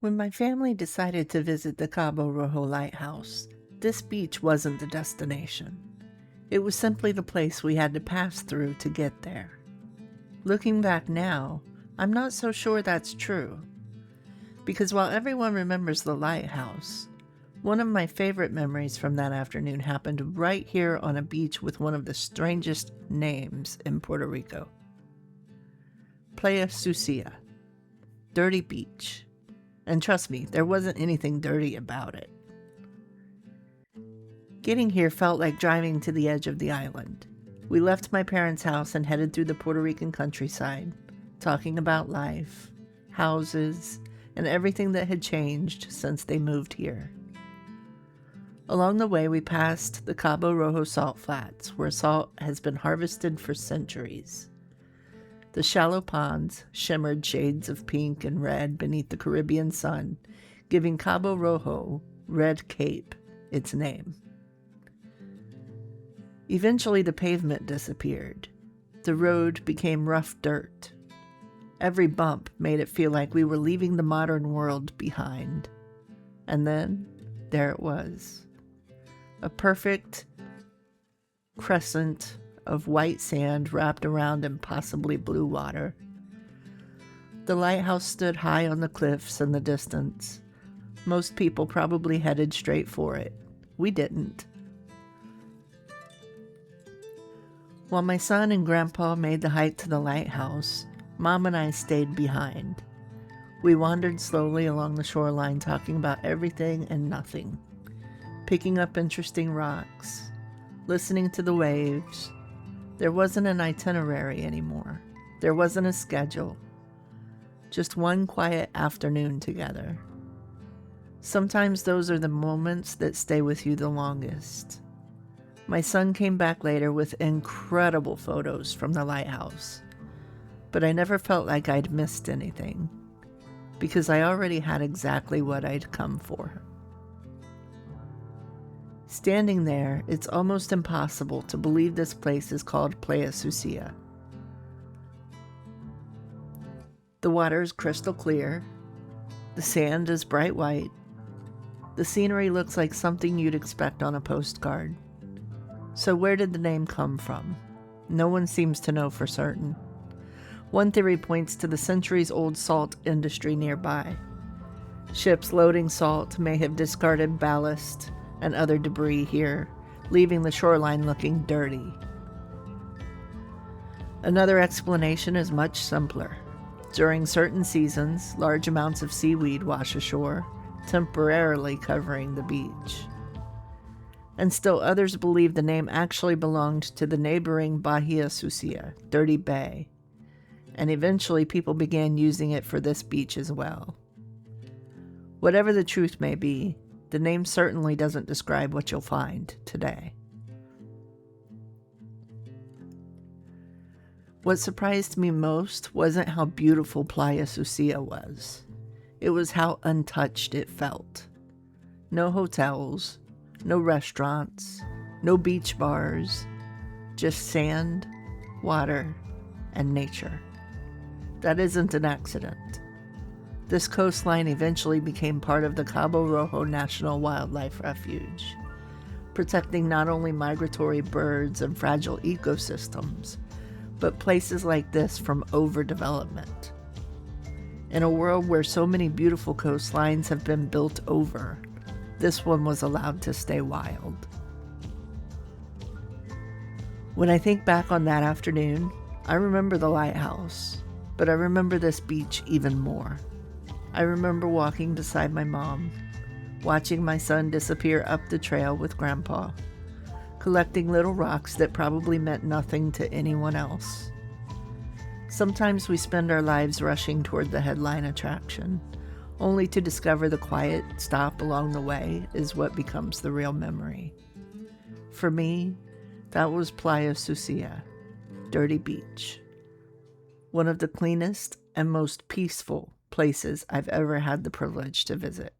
When my family decided to visit the Cabo Rojo Lighthouse, this beach wasn't the destination. It was simply the place we had to pass through to get there. Looking back now, I'm not so sure that's true. Because while everyone remembers the lighthouse, one of my favorite memories from that afternoon happened right here on a beach with one of the strangest names in Puerto Rico. Playa Sucia, dirty beach. And trust me, there wasn't anything dirty about it. Getting here felt like driving to the edge of the island. We left my parents' house and headed through the Puerto Rican countryside, talking about life, houses, and everything that had changed since they moved here. Along the way, we passed the Cabo Rojo Salt Flats, where salt has been harvested for centuries. The shallow ponds shimmered shades of pink and red beneath the Caribbean sun, giving Cabo Rojo, Red Cape, its name. Eventually, the pavement disappeared. The road became rough dirt. Every bump made it feel like we were leaving the modern world behind. And then, there it was. A perfect crescent of white sand wrapped around impossibly blue water. The lighthouse stood high on the cliffs in the distance. Most people probably headed straight for it. We didn't. While my son and Grandpa made the hike to the lighthouse, Mom and I stayed behind. We wandered slowly along the shoreline, talking about everything and nothing, picking up interesting rocks, listening to the waves. There wasn't an itinerary anymore. There wasn't a schedule. Just one quiet afternoon together. Sometimes those are the moments that stay with you the longest. My son came back later with incredible photos from the lighthouse, but I never felt like I'd missed anything, because I already had exactly what I'd come for. Standing there, it's almost impossible to believe this place is called Playa Sucia. The water is crystal clear. The sand is bright white. The scenery looks like something you'd expect on a postcard. So where did the name come from? No one seems to know for certain. One theory points to the centuries-old salt industry nearby. Ships loading salt may have discarded ballast and other debris here, leaving the shoreline looking dirty. Another explanation is much simpler. During certain seasons, large amounts of seaweed wash ashore, temporarily covering the beach. And still others believe the name actually belonged to the neighboring Bahia Sucia, Dirty Bay, and eventually people began using it for this beach as well. Whatever the truth may be, the name certainly doesn't describe what you'll find today. What surprised me most wasn't how beautiful Playa Sucia was. It was how untouched it felt. No hotels, no restaurants, no beach bars, just sand, water, and nature. That isn't an accident. This coastline eventually became part of the Cabo Rojo National Wildlife Refuge, protecting not only migratory birds and fragile ecosystems, but places like this from overdevelopment. In a world where so many beautiful coastlines have been built over, this one was allowed to stay wild. When I think back on that afternoon, I remember the lighthouse, but I remember this beach even more. I remember walking beside my mom, watching my son disappear up the trail with Grandpa, collecting little rocks that probably meant nothing to anyone else. Sometimes we spend our lives rushing toward the headline attraction, only to discover the quiet stop along the way is what becomes the real memory. For me, that was Playa Sucia, Dirty Beach. One of the cleanest and most peaceful places I've ever had the privilege to visit.